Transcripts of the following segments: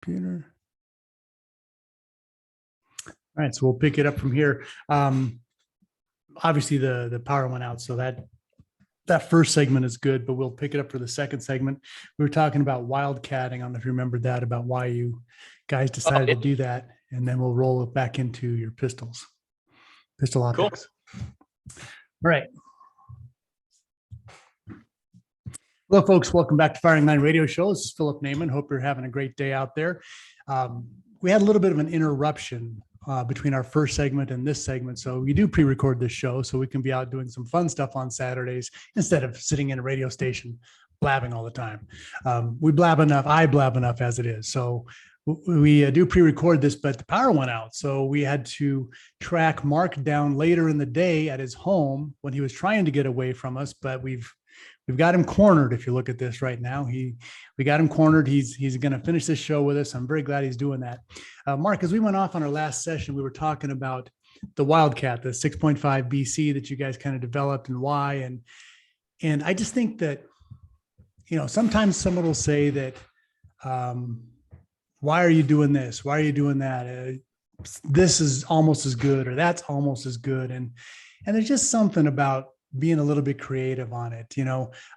computer. All right, so we'll pick it up from here. Obviously the power went out, so that first segment is good, but we'll pick it up for the second segment. We were talking about wildcatting. I don't know if you remember that, about why you guys decided to do that, and then we'll roll it back into your pistol optics. Cool. All right. Hello, folks. Welcome back to Firing Line Radio Show. This is Phillip Naiman. Hope you're having a great day out there. We had a little bit of an interruption between our first segment and this segment. So we do pre-record this show so we can be out doing some fun stuff on Saturdays instead of sitting in a radio station blabbing all the time. We blab enough. I blab enough as it is. So we do pre-record this, but the power went out. So we had to track Mark down later in the day at his home when he was trying to get away from us, but we've got him cornered. If you look at this right now, we got him cornered. He's going to finish this show with us. I'm very glad he's doing that. Mark, as we went off on our last session, we were talking about the Wildcat, the 6.5 BC that you guys kind of developed and why. And I just think that, sometimes someone will say that, why are you doing this? Why are you doing that? This is almost as good, or that's almost as good. And there's just something about being a little bit creative on it.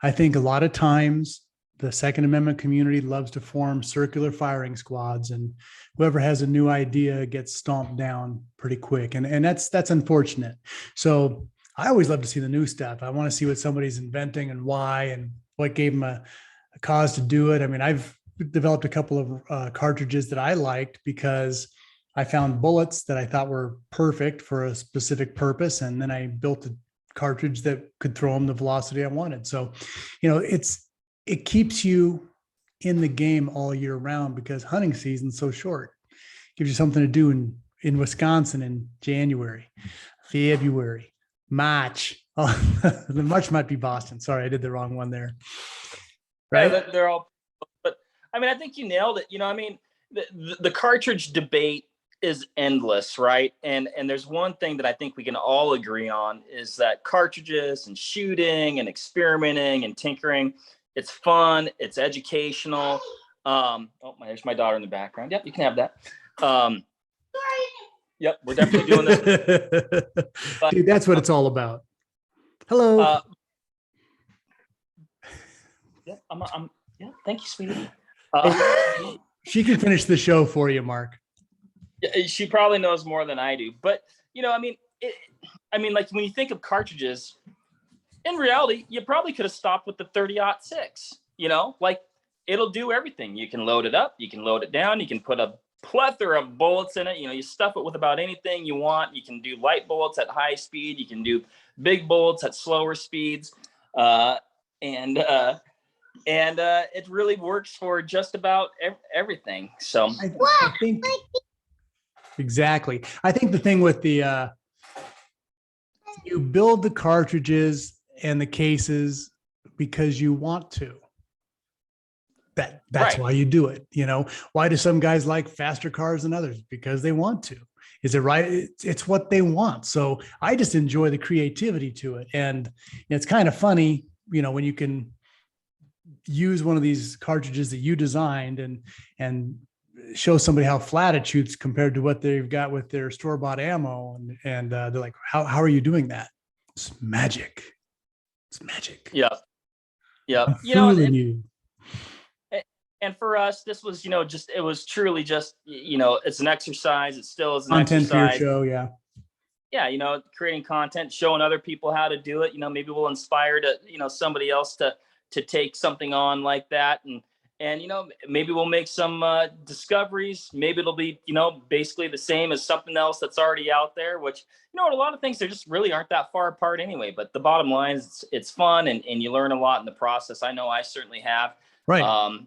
I think a lot of times the Second Amendment community loves to form circular firing squads, and whoever has a new idea gets stomped down pretty quick. And that's unfortunate. So I always love to see the new stuff. I want to see what somebody's inventing and why, and what gave them a cause to do it. I mean, I've developed a couple of cartridges that I liked because I found bullets that I thought were perfect for a specific purpose. And then I built a cartridge that could throw them the velocity I wanted. So, it keeps you in the game all year round because hunting season's so short. Gives you something to do in Wisconsin in January, February, March. Oh, the March might be Boston. Sorry, I did the wrong one there. Right? Yeah, they're all, but I mean, I think you nailed it. The cartridge debate is endless, right? And there's one thing that I think we can all agree on is that cartridges and shooting and experimenting and tinkering, it's fun, it's educational. There's my daughter in the background. Yep, you can have that. Yep, we're definitely doing this. But, dude, that's what it's all about. Hello. Yeah, thank you, sweetie. She can finish the show for you, Mark. She probably knows more than I do, but like when you think of cartridges, in reality, you probably could have stopped with the 30-06. Like it'll do everything. You can load it up, you can load it down, you can put a plethora of bullets in it. You stuff it with about anything you want. You can do light bullets at high speed. You can do big bullets at slower speeds, and it really works for just about everything. So I think. Exactly. I think the thing with the, you build the cartridges and the cases because you want to. That's right. Why you do it. Why do some guys like faster cars than others? Because they want to. Is it right? It's what they want. So I just enjoy the creativity to it. And it's kind of funny, when you can use one of these cartridges that you designed and show somebody how flat it shoots compared to what they've got with their store-bought ammo. And they're like, how are you doing that? It's magic. It's magic. Yeah. Yeah. You. And for us, this was, it was truly just, it's an exercise. It still is an content exercise. For your show. Yeah. Yeah. Creating content, showing other people how to do it. Maybe we'll inspire somebody else to take something on like that. And maybe we'll make some discoveries. Maybe it'll be, basically the same as something else that's already out there, which, a lot of things, they just really aren't that far apart anyway. But the bottom line is it's fun and you learn a lot in the process. I know I certainly have. Right.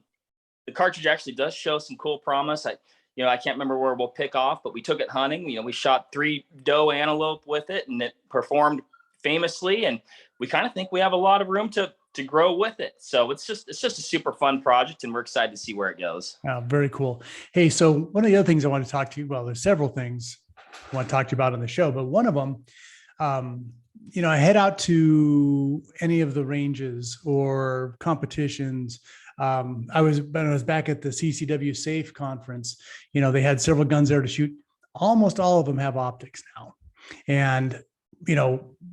The cartridge actually does show some cool promise. I can't remember where we'll pick off, but we took it hunting. We shot 3 doe antelope with it and it performed famously. And we kind of think we have a lot of room to grow with it. So it's just a super fun project and we're excited to see where it goes. Oh, very cool. Hey, so one of the other things I want to talk to you, well, there's several things I want to talk to you about on the show, but one of them, I head out to any of the ranges or competitions. When I was back at the CCW Safe conference, they had several guns there to shoot. Almost all of them have optics now. And,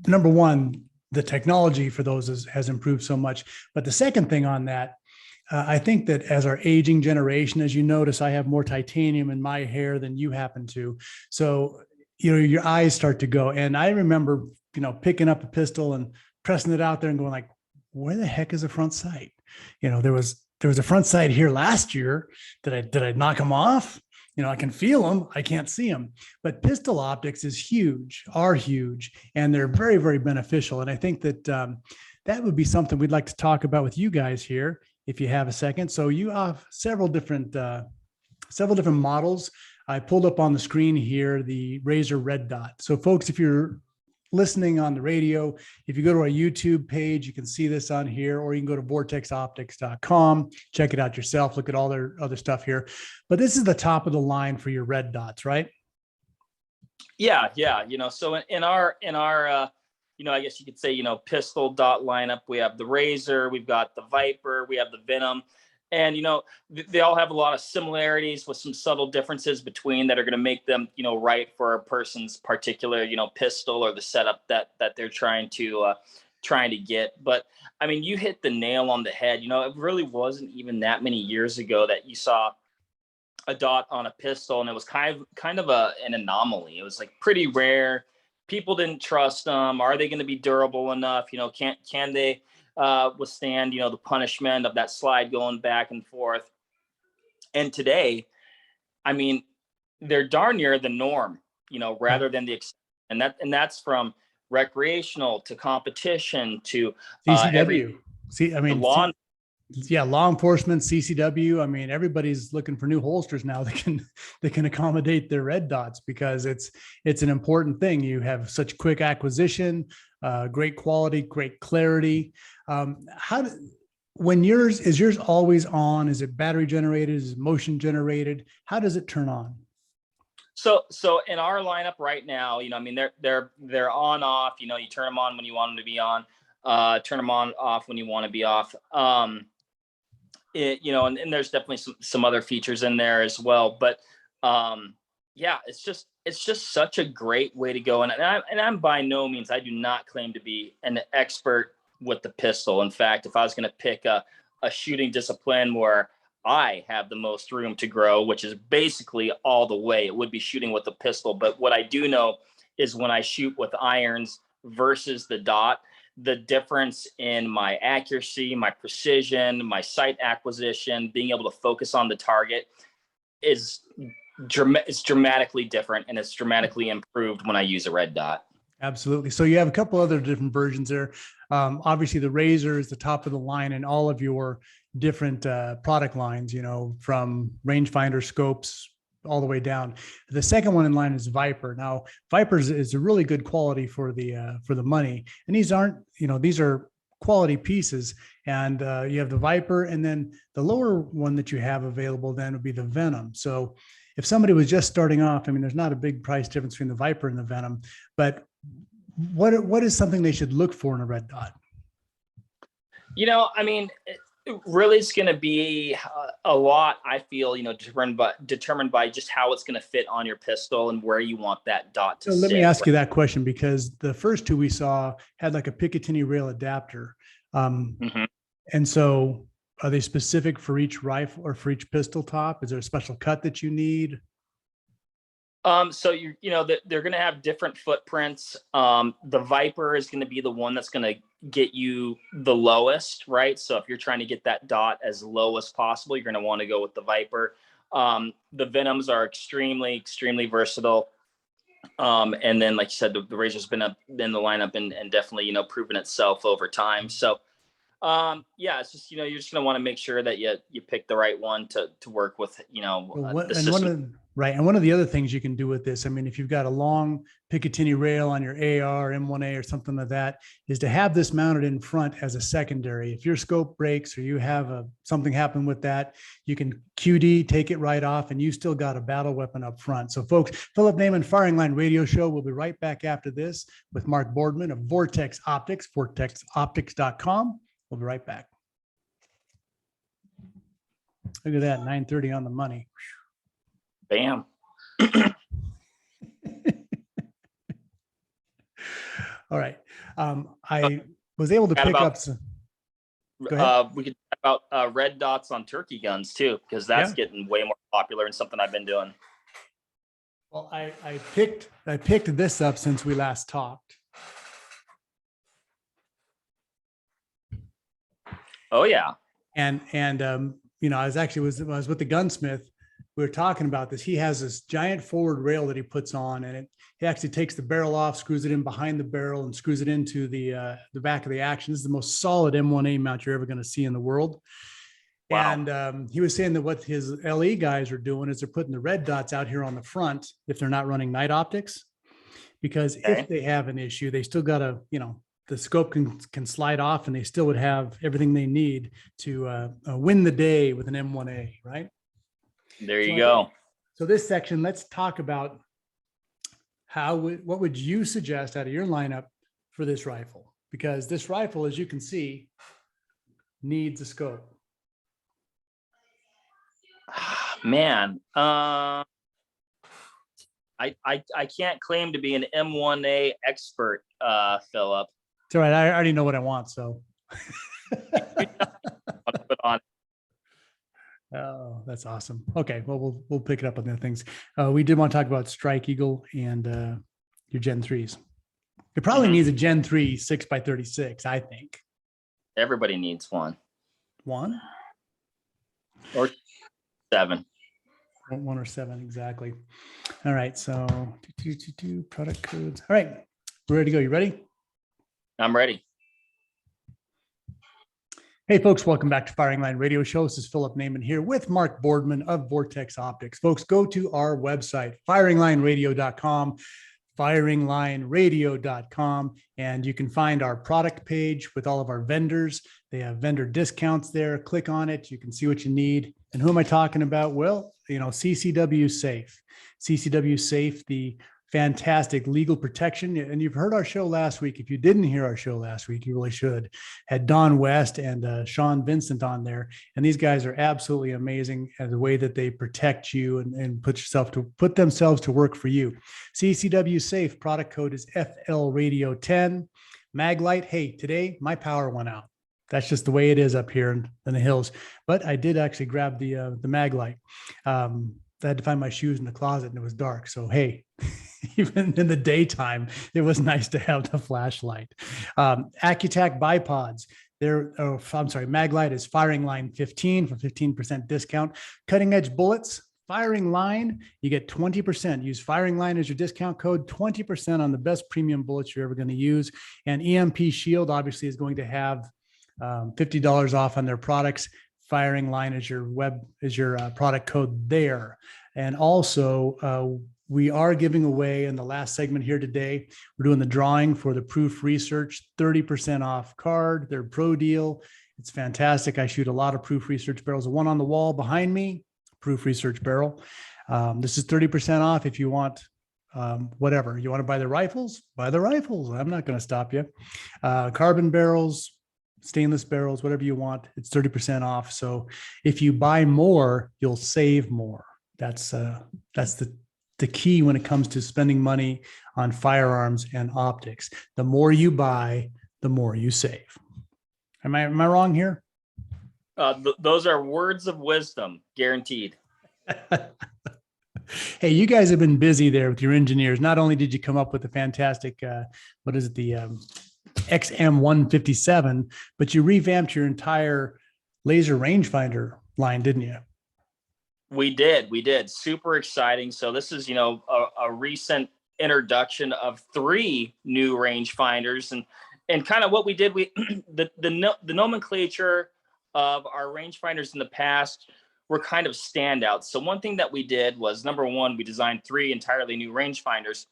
number one, the technology for those has improved so much. But the second thing on that, I think that as our aging generation, as you notice, I have more titanium in my hair than you happen to. So, your eyes start to go. And I remember, picking up a pistol and pressing it out there and going like, where the heck is the front sight? There was a front sight here last year. Did I knock them off? I can feel them. I can't see them. But pistol optics are huge, and they're very, very beneficial. And I think that that would be something we'd like to talk about with you guys here, if you have a second. So you have several different models. I pulled up on the screen here the Razor Red Dot. So folks, if you're listening on the radio, if you go to our YouTube page, you can see this on here, or you can go to vortexoptics.com, check it out yourself, look at all their other stuff here. But this is the top of the line for your red dots, right? Yeah. So in our I guess you could say, pistol dot lineup, we have the Razor, we've got the Viper, we have the Venom. And, they all have a lot of similarities with some subtle differences between that are going to make them, right for a person's particular, pistol or the setup that they're trying to get. But I mean, you hit the nail on the head. It really wasn't even that many years ago that you saw a dot on a pistol, and it was kind of an anomaly. It was like pretty rare. People didn't trust them. Are they going to be durable enough? Can they withstand, the punishment of that slide going back and forth? And today, I mean, they're darn near the norm, rather than the exception. And that's from recreational to competition to CCW. law. Law enforcement, CCW. I mean, everybody's looking for new holsters now that can accommodate their red dots, because it's an important thing. You have such quick acquisition, great quality, great clarity. When is yours always on? Is it battery generated? Is it motion generated? How does it turn on? So in our lineup right now, they're on off. You turn them on when you want them to be on. Turn them on off when you want to be off. And there's definitely some other features in there as well. But it's just such a great way to go. And I'm by no means, I do not claim to be an expert with the pistol. In fact, if I was going to pick a shooting discipline where I have the most room to grow, which is basically all the way, it would be shooting with the pistol. But what I do know is when I shoot with irons versus the dot, the difference in my accuracy, my precision, my sight acquisition, being able to focus on the target is dramatically different, and it's dramatically improved when I use a red dot. Absolutely. So you have a couple other different versions there. Obviously, the Razor is the top of the line in all of your different product lines, from rangefinder scopes all the way down. The second one in line is Viper. Now, Viper is a really good quality for the money, and these are quality pieces. And you have the Viper, and then the lower one that you have available then would be the Venom. So if somebody was just starting off, there's not a big price difference between the Viper and the Venom, but what is something they should look for in a red dot? Really, it's going to be a lot, I feel, determined by just how it's going to fit on your pistol and where you want that dot to sit. Let me ask you that question, because the first two we saw had like a Picatinny rail adapter. And so are they specific for each rifle or for each pistol top? Is there a special cut that you need? So they're going to have different footprints. The Viper is going to be the one that's going to get you the lowest, right? So if you're trying to get that dot as low as possible, you're going to want to go with the Viper. The Venoms are extremely, extremely versatile. And then, like you said, the Razor's been in the lineup and definitely, proven itself over time. So, it's just, you're just going to want to make sure that you pick the right one to work with, the system. Right. And one of the other things you can do with this, if you've got a long Picatinny rail on your AR, M1A or something like that, is to have this mounted in front as a secondary. If your scope breaks or you have something happen with that, you can QD, take it right off, and you still got a battle weapon up front. So folks, Phillip Naiman Firing Line Radio Show. We'll be right back after this with Mark Boardman of Vortex Optics, vortexoptics.com. We'll be right back. Look at that, 9:30 on the money. Bam. All right. I was able to pick up some. Go ahead. We could talk about red dots on turkey guns too, because that's getting way more popular and something I've been doing. Well, I picked this up since we last talked. Oh yeah. And you know, I was with the gunsmith. We were talking about this. He has this giant forward rail that he puts on, and he actually takes the barrel off, screws it in behind the barrel, and screws it into the back of the action. This is the most solid M1A mount you're ever going to see in the world. Wow. And he was saying that what his LE guys are doing is they're putting the red dots out here on the front if they're not running night optics, because if they have an issue, they still got to, you know, the scope can slide off, and they still would have everything they need to win the day with an M1A, right? There you go. So this section, let's talk about what would you suggest out of your lineup for this rifle? Because this rifle, as you can see, needs a scope. Man, I can't claim to be an M1A expert, Phillip. It's all right. I already know what I want, so. Put on. Oh, that's awesome. Okay, well, we'll pick it up on the things. We did want to talk about Strike Eagle and your Gen 3s. It probably needs a Gen 3 6x36, I think. Everybody needs one. One? Or 7. 1 or 7, exactly. All right, so product codes. All right, we're ready to go. You ready? I'm ready. Hey folks, welcome back to Firing Line Radio Show. This is Phillip Naiman here with Mark Boardman of Vortex Optics. Folks, go to our website, firinglineradio.com, firinglineradio.com, and you can find our product page with all of our vendors. They have vendor discounts there. Click on it. You can see what you need. And who am I talking about? Well, you know, CCW Safe. CCW Safe, the fantastic legal protection. And you've heard our show last week. If you didn't hear our show last week, you really should. Had Don West and Sean Vincent on there. And these guys are absolutely amazing at the way that they protect you and put themselves to work for you. CCW Safe product code is FL Radio 10. Maglite. Hey, today my power went out. That's just the way it is up here in the hills. But I did actually grab the Maglite. I had to find my shoes in the closet and it was dark. So, hey, even in the daytime, it was nice to have the flashlight. Accutac bipods. Maglite is Firing Line 15 for 15% discount. Cutting Edge Bullets, Firing Line, you get 20%. Use Firing Line as your discount code, 20% on the best premium bullets you're ever going to use. And EMP Shield obviously is going to have $50 off on their products. Firing Line is your product code there. And also, we are giving away in the last segment here today, we're doing the drawing for the Proof Research 30% off card, their pro deal. It's fantastic. I shoot a lot of Proof Research barrels. The one on the wall behind me, Proof Research barrel. This is 30% off if you want whatever. You want to buy the rifles? Buy the rifles. I'm not going to stop you. Carbon barrels, stainless barrels, whatever you want, it's 30% off. So if you buy more, you'll save more. That's the key when it comes to spending money on firearms and optics. The more you buy, the more you save. Am I wrong here? Those are words of wisdom, guaranteed. Hey, you guys have been busy there with your engineers. Not only did you come up with the fantastic, the XM157, but you revamped your entire laser rangefinder line, didn't you? We did. Super exciting. So this is, a recent introduction of 3 new rangefinders, and kind of what we did. The nomenclature of our rangefinders in the past were kind of standouts. So one thing that we did was, number one, we designed 3 entirely new rangefinders,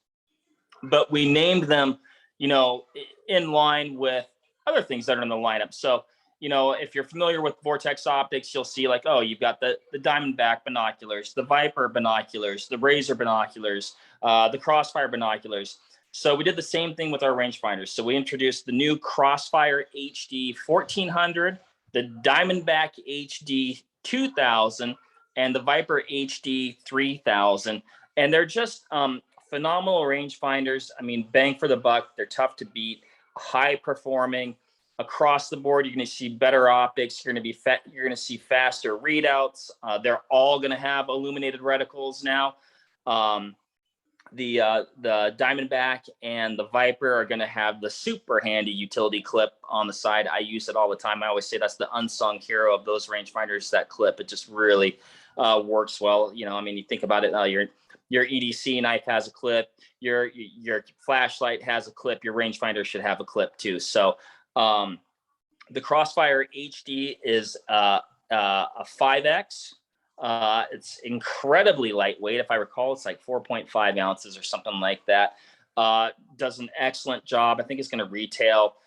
but we named them, in line with other things that are in the lineup. So, if you're familiar with Vortex Optics, you'll see you've got the Diamondback binoculars, the Viper binoculars, the Razor binoculars, the Crossfire binoculars. So we did the same thing with our rangefinders. So we introduced the new Crossfire HD 1400, the Diamondback HD 2000 and the Viper HD 3000. And they're just phenomenal rangefinders. I mean, bang for the buck. They're tough to beat, high performing. Across the board, you're going to see better optics. You're going to be you're going to see faster readouts. They're all going to have illuminated reticles now. The Diamondback and the Viper are going to have the super handy utility clip on the side. I use it all the time. I always say that's the unsung hero of those rangefinders. That clip, it just really works well. You know, I mean, you think about it. Your EDC knife has a clip. Your flashlight has a clip. Your rangefinder should have a clip too. So the Crossfire HD is a 5X. It's incredibly lightweight. If I recall, it's like 4.5 ounces or something like that. Does an excellent job. I think it's going to retail,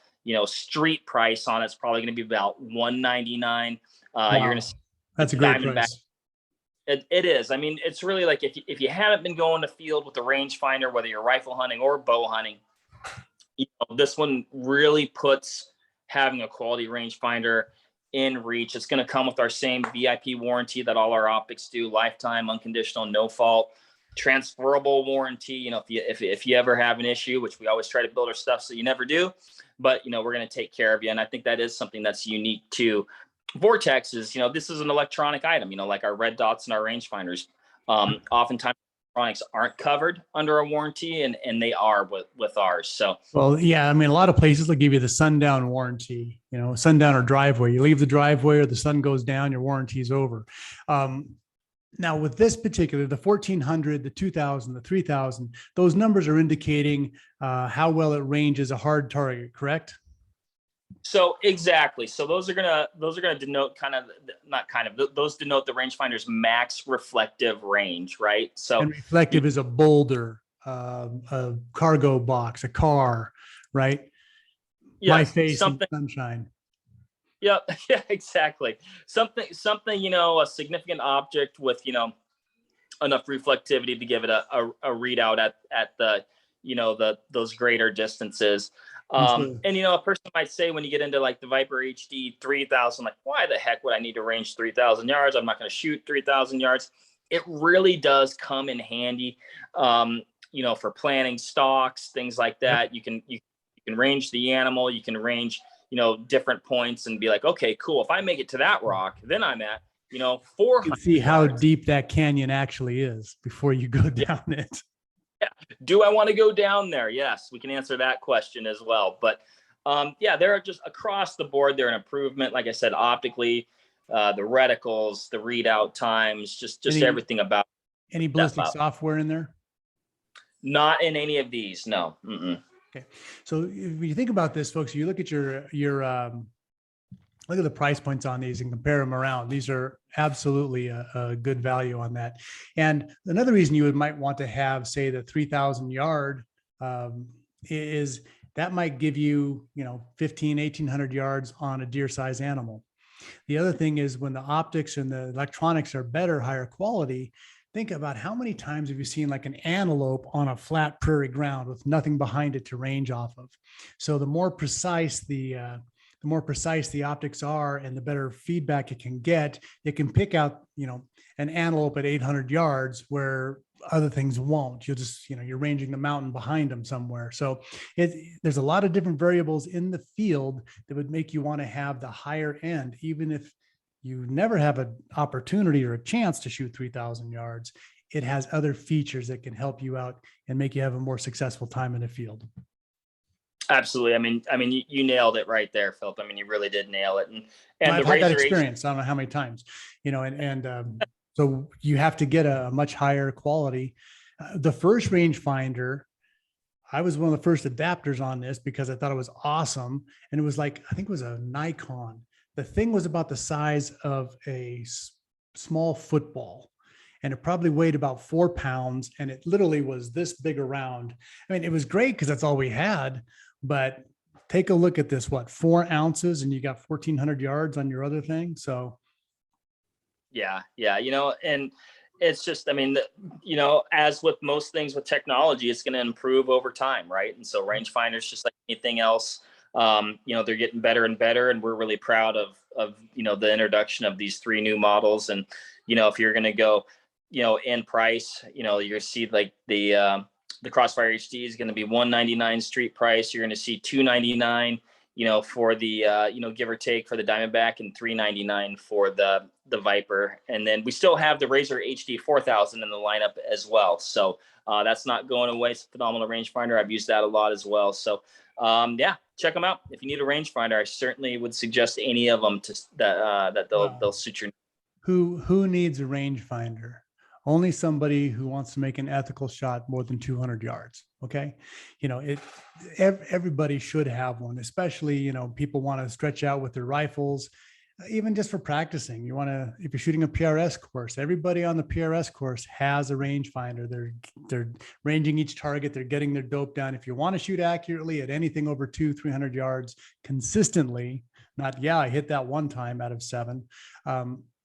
street price on it's probably going to be about $199. Wow. You're going to see that's a great price. It is. I mean, it's really like if you haven't been going to field with a rangefinder, whether you're rifle hunting or bow hunting, this one really puts having a quality rangefinder in reach. It's going to come with our same VIP warranty that all our optics do, lifetime, unconditional, no fault, transferable warranty. If you ever have an issue, which we always try to build our stuff so you never do, but we're going to take care of you. And I think that is something that's unique to Vortex is, this is an electronic item, like our red dots and our rangefinders. Oftentimes electronics aren't covered under a warranty and they are with ours. So, well, yeah, I mean, a lot of places will give you the sundown warranty, sundown or driveway. You leave the driveway or the sun goes down, your warranty is over. Now with this particular, the 1400, the 2000, the 3000, those numbers are indicating how well it ranges a hard target, correct? So exactly. So those are gonna denote those denote the rangefinder's max reflective range, right? So and reflective is a boulder, a cargo box, a car, right? Yeah, my face in sunshine. Yeah, yeah, exactly. Something, a significant object with enough reflectivity to give it a readout at the those greater distances. And a person might say when you get into like the Viper HD 3000, like, why the heck would I need to range 3,000 yards? I'm not going to shoot 3,000 yards. It really does come in handy, for planting stalks, things like that. Yep. You can range the animal. You can range, different points and be like, okay, cool. If I make it to that rock, then I'm at, 400. You can see how deep that canyon actually is before you go down it. Yeah. Do I want to go down there? Yes, we can answer that question as well. But they're just across the board. They're an improvement. Like I said, optically, the reticles, the readout times, just everything about. Any ballistic software in there? Not in any of these. No. Mm-mm. Okay. So if you think about this, folks, you look at your look at the price points on these and compare them around. These are absolutely a good value on that. And another reason you might want to have, say, the 3,000 yard is that might give you, 1,800 yards on a deer size animal. The other thing is when the optics and the electronics are better, higher quality, think about how many times have you seen like an antelope on a flat prairie ground with nothing behind it to range off of. So the more precise the optics are and the better feedback it can get, it can pick out, an antelope at 800 yards where other things won't. You'll just, you're ranging the mountain behind them somewhere. So there's a lot of different variables in the field that would make you want to have the higher end, even if you never have an opportunity or a chance to shoot 3,000 yards. It has other features that can help you out and make you have a more successful time in the field. Absolutely. I mean, you nailed it right there, Phillip. I mean, you really did nail it. And I've had that experience. I don't know how many times, so you have to get a much higher quality. The first rangefinder, I was one of the first adapters on this because I thought it was awesome. And it was like, I think it was a Nikon. The thing was about the size of a small football. And it probably weighed about 4 pounds. And it literally was this big around. I mean, it was great because that's all we had. But take a look at this, 4 ounces, and you got 1,400 yards on your other thing. So. Yeah. And it's just, as with most things with technology, it's going to improve over time. Right. And so rangefinders, just like anything else, They're getting better and better, and we're really proud of the introduction of these 3 new models. And if you're going to go in price, you're going to see like the Crossfire HD is going to be $199 street price. You're going to see $299 for the give or take for the Diamondback, and $399 for the Viper. And then we still have the Razor HD 4000 in the lineup as well. So that's not going away. It's a phenomenal rangefinder. I've used that a lot as well. So check them out. If you need a rangefinder, I certainly would suggest any of them that they'll suit your. Who needs a rangefinder? Only somebody who wants to make an ethical shot more than 200 yards. Okay. Everybody should have one, especially, people want to stretch out with their rifles, even just for practicing. If you're shooting a PRS course, everybody on the PRS course has a rangefinder. They're ranging each target. They're getting their dope down. If you want to shoot accurately at anything over 200-300 yards consistently, not, I hit that one time out of 7,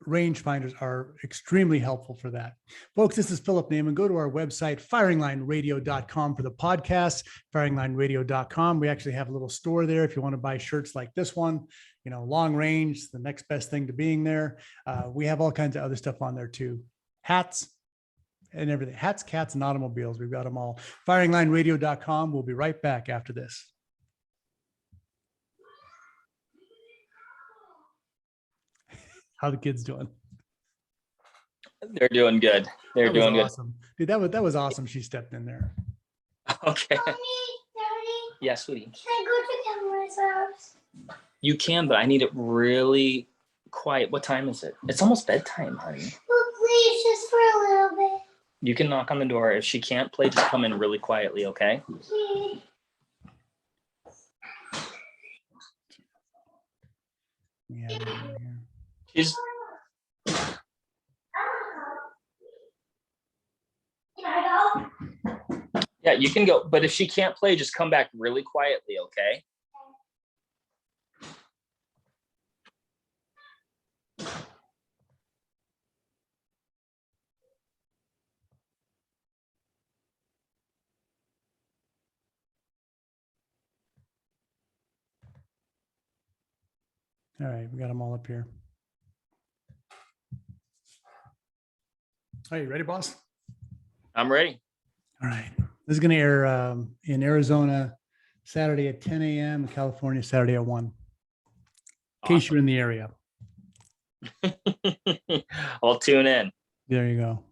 rangefinders are extremely helpful for that. Folks, this is Phillip Naiman. Go to our website, firinglineradio.com, for the podcast, firinglineradio.com. We actually have a little store there if you want to buy shirts like this one, long range, the next best thing to being there. We have all kinds of other stuff on there too. Hats and everything. Hats, cats, and automobiles. We've got them all. Firinglineradio.com. We'll be right back after this. How the kids doing? They're doing good. They're doing awesome. Dude, that was awesome. She stepped in there. Okay. Daddy, Yeah, sweetie. can I go to Cameron's house? You can, but I need it really quiet. What time is it? It's almost bedtime, honey. Well, please, just for a little bit. You can knock on the door. If she can't play, just come in really quietly, okay? Okay. Yeah. She's Can I go? Yeah, you can go. But if she can't play, just come back really quietly, okay? All right, we got them all up here. Are you ready, boss? I'm ready. All right. This is going to air in Arizona Saturday at 10 a.m. in California Saturday at 1. In case you're in the area. I'll tune in. There you go.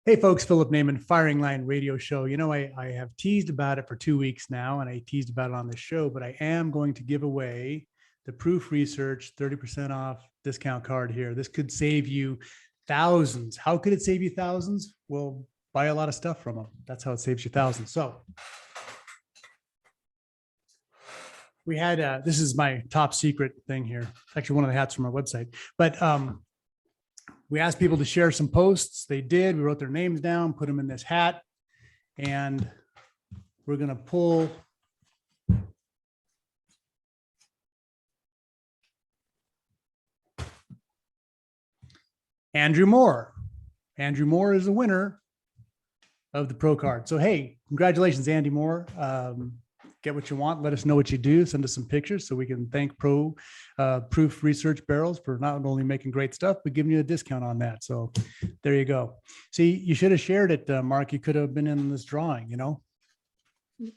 Hey, folks, Phillip Naiman, Firing Line Radio Show. I have teased about it for 2 weeks now, and I teased about it on the show, but I am going to give away the Proof Research 30% off discount card here. This could save you thousands. How could it save you thousands? Well, buy a lot of stuff from them. That's how it saves you thousands. So we had, this is my top secret thing here. It's actually one of the hats from our website, but we asked people to share some posts. They did. We wrote their names down, put them in this hat, and we're going to pull Andrew Moore. Andrew Moore is the winner of the Pro Card. So, hey, congratulations, Andy Moore. Get what you want. Let us know what you do. Send us some pictures so we can thank Proof Research Barrels for not only making great stuff, but giving you a discount on that. So there you go. See, you should have shared it, Mark. You could have been in this drawing,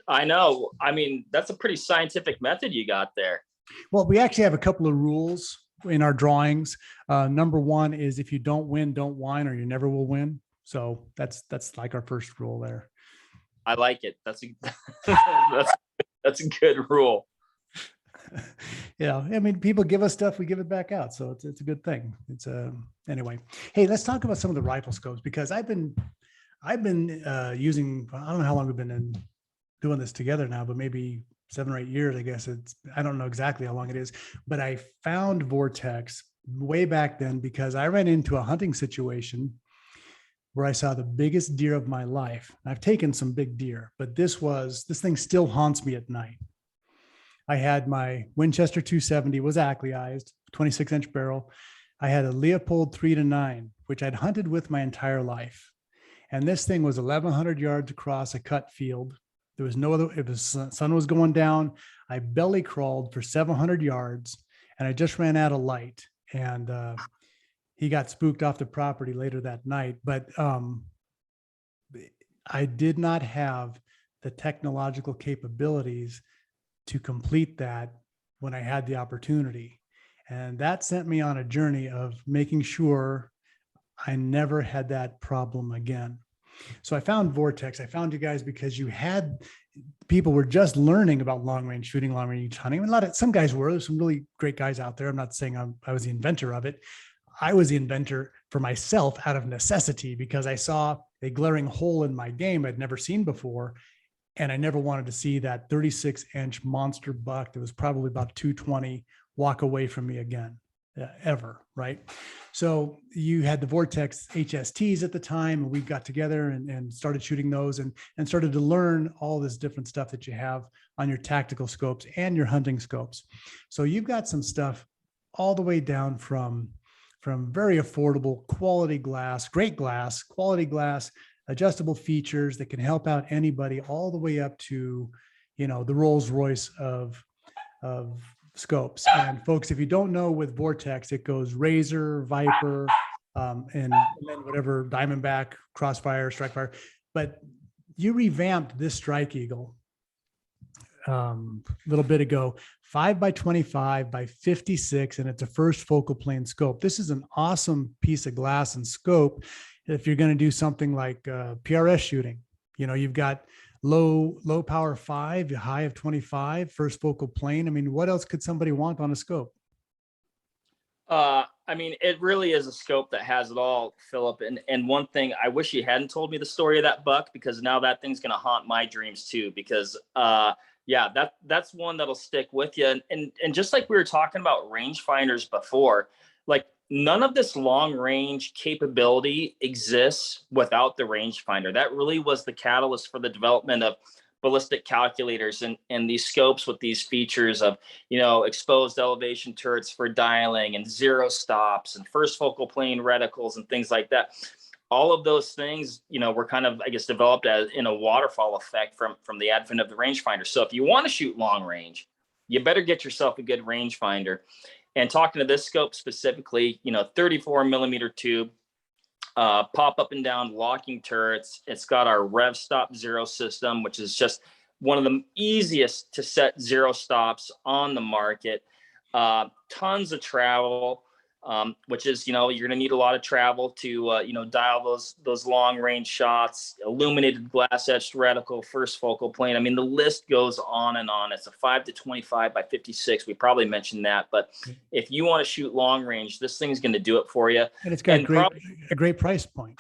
I know. I mean, that's a pretty scientific method you got there. Well, we actually have a couple of rules in our drawings. Number one is if you don't win, don't whine, or you never will win. So that's like our first rule there. I like it. That's a good rule. I mean, people give us stuff, we give it back out. So it's a good thing. Anyway. Hey, let's talk about some of the rifle scopes, because I've been using, I don't know how long we've been doing this together now, but maybe 7 or 8 years, I guess. I don't know exactly how long it is, but I found Vortex way back then because I ran into a hunting situation where I saw the biggest deer of my life. I've taken some big deer, but this thing still haunts me at night. I had my Winchester 270, was ackleyized, 26-inch barrel. I had a Leopold 3-9, which I'd hunted with my entire life. And this thing was 1,100 yards across a cut field There was no other, it was sun was going down. I belly crawled for 700 yards and I just ran out of light. And he got spooked off the property later that night. But I did not have the technological capabilities to complete that when I had the opportunity. And that sent me on a journey of making sure I never had that problem again. So I found Vortex. I found you guys because you had people were just learning about long range shooting, long range hunting. I mean, some guys were. There's some really great guys out there. I'm not saying I was the inventor of it. I was the inventor for myself out of necessity because I saw a glaring hole in my game I'd never seen before. And I never wanted to see that 36-inch monster buck that was probably about 220 walk away from me again, ever, right? So you had the Vortex HSTs at the time, and we got together and started shooting those and started to learn all this different stuff that you have on your tactical scopes and your hunting scopes. So you've got some stuff all the way down from very affordable quality glass, great glass, quality glass, adjustable features that can help out anybody, all the way up to, the Rolls Royce of scopes. And folks, if you don't know, with Vortex, it goes Razor, Viper, and then whatever, Diamondback, Crossfire, Strikefire. But you revamped this Strike Eagle a little bit ago, 5x25 by 56, and it's a first focal plane scope. This is an awesome piece of glass and scope if you're going to do something like PRS shooting. You've got low power 5, high of 25, first focal plane. I mean, what else could somebody want on a scope? I mean, it really is a scope that has it all, Phillip. And one thing, I wish you hadn't told me the story of that buck, because now that thing's going to haunt my dreams too, because that's one that'll stick with you. And just like we were talking about rangefinders before, like, none of this long range capability exists without the rangefinder. That really was the catalyst for the development of ballistic calculators and these scopes with these features of, exposed elevation turrets for dialing and zero stops and first focal plane reticles and things like that. All of those things, were kind of, I guess, developed as in a waterfall effect from the advent of the rangefinder. So if you want to shoot long range, you better get yourself a good rangefinder. And talking to this scope specifically, 34 millimeter tube, pop up and down locking turrets. It's got our Rev Stop Zero system, which is just one of the easiest to set zero stops on the market. Tons of travel, which is, you're going to need a lot of travel to, dial those long range shots, illuminated glass etched reticle, first focal plane. I mean, the list goes on and on. It's a 5x25 by 56. We probably mentioned that, but if you want to shoot long range, this thing's going to do it for you. And it's got a great price point.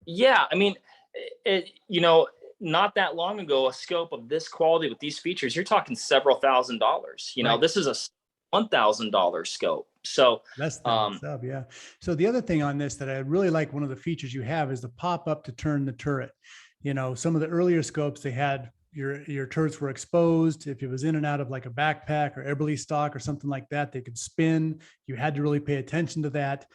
Yeah. I mean, not that long ago, a scope of this quality with these features, you're talking several $1,000s. Right. This is a $1,000 scope. So less than sub, yeah. So the other thing on this that I really like, one of the features you have is the pop up to turn the turret. Some of the earlier scopes, they had your turrets were exposed. If it was in and out of like a backpack or Eberly stock or something like that, they could spin. You had to really pay attention to that.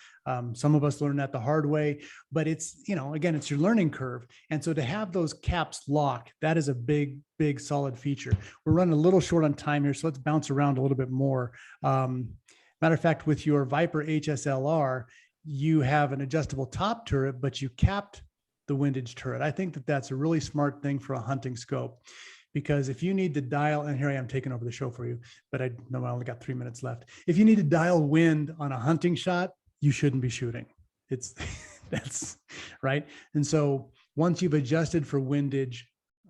Some of us learned that the hard way, but it's, again, it's your learning curve. And so to have those caps lock, that is a big solid feature. We're running a little short on time here, so let's bounce around a little bit more. Matter of fact, with your Viper HSLR, you have an adjustable top turret, but you capped the windage turret. I think that that's a really smart thing for a hunting scope, because if you need to dial, and here I am taking over the show for you, but I know I only got 3 minutes left. If you need to dial wind on a hunting shot, you shouldn't be shooting. That's right. And so once you've adjusted for windage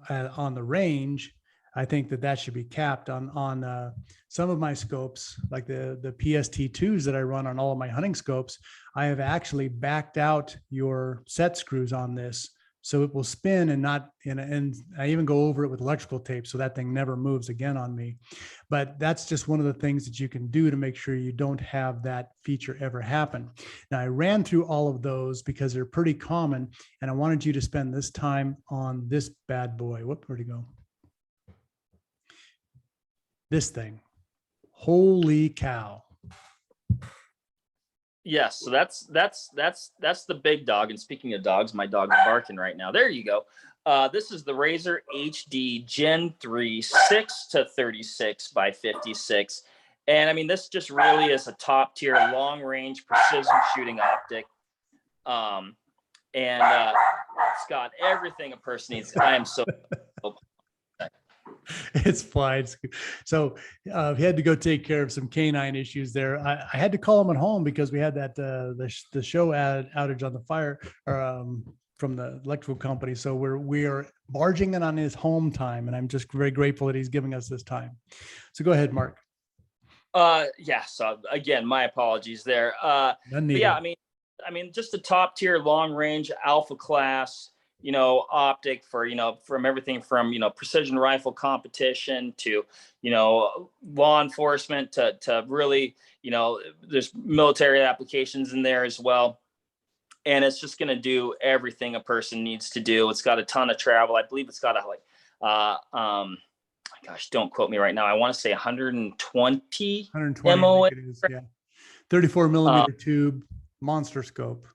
on the range, I think that should be capped on some of my scopes, like the PST2s that I run on all of my hunting scopes. I have actually backed out your set screws on this, so it will spin and not, and I even go over it with electrical tape so that thing never moves again on me. But that's just one of the things that you can do to make sure you don't have that feature ever happen. Now, I ran through all of those because they're pretty common, and I wanted you to spend this time on this bad boy. Where'd he go? This thing. Holy cow. Yes, so that's the big dog. And speaking of dogs, my dog's barking right now. There you go. This is the Razor HD Gen 3 6 to 36 by 56. And I mean, this just really is a top tier long range precision shooting optic. It's got everything a person needs. I am so It's fine. So he had to go take care of some canine issues there. I had to call him at home because we had that the show outage on the fire from the electrical company. So we are barging in on his home time, and I'm just very grateful that he's giving us this time. So go ahead, Mark. Yeah. So again, my apologies there. None But yeah, needed. I mean, just a top tier long range alpha class, optic for, from everything from, precision rifle competition to, law enforcement to really, there's military applications in there as well. And it's just going to do everything a person needs to do. It's got a ton of travel. I believe it's got gosh, don't quote me right now. I want to say 120 MOA. I think it is, yeah. 34 millimeter tube, monster scope.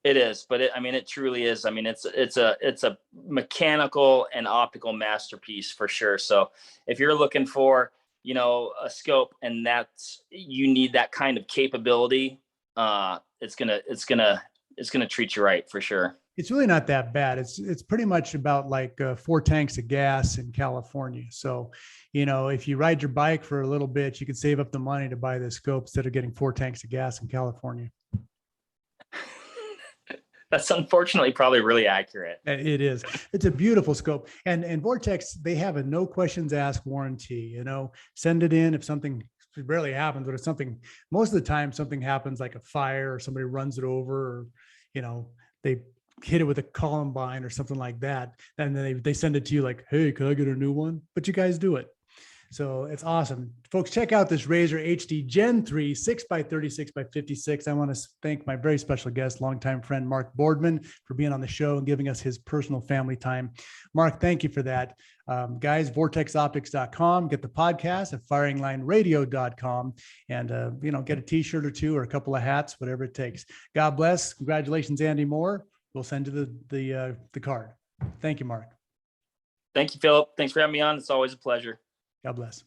It is, but it truly is. I mean, it's a mechanical and optical masterpiece for sure. So if you're looking for, a scope and you need that kind of capability, it's gonna treat you right for sure. It's really not that bad. It's pretty much about like 4 tanks of gas in California. So, if you ride your bike for a little bit, you could save up the money to buy this scope instead of getting 4 tanks of gas in California. That's unfortunately probably really accurate. It is. It's a beautiful scope. And Vortex, they have a no questions asked warranty. Send it in if something, it rarely happens, but if something, most of the time something happens like a fire or somebody runs it over, or, they hit it with a Columbine or something like that. And then they send it to you like, hey, could I get a new one? But you guys do it. So it's awesome. Folks, check out this Razor HD Gen 3 6 by 36 by 56. I want to thank my very special guest, longtime friend, Mark Boardman, for being on the show and giving us his personal family time. Mark, thank you for that. Guys, vortexoptics.com, get the podcast at firinglineradio.com, and, get a t-shirt or two or a couple of hats, whatever it takes. God bless. Congratulations, Andy Moore. We'll send you the card. Thank you, Mark. Thank you, Phillip. Thanks for having me on. It's always a pleasure. God bless.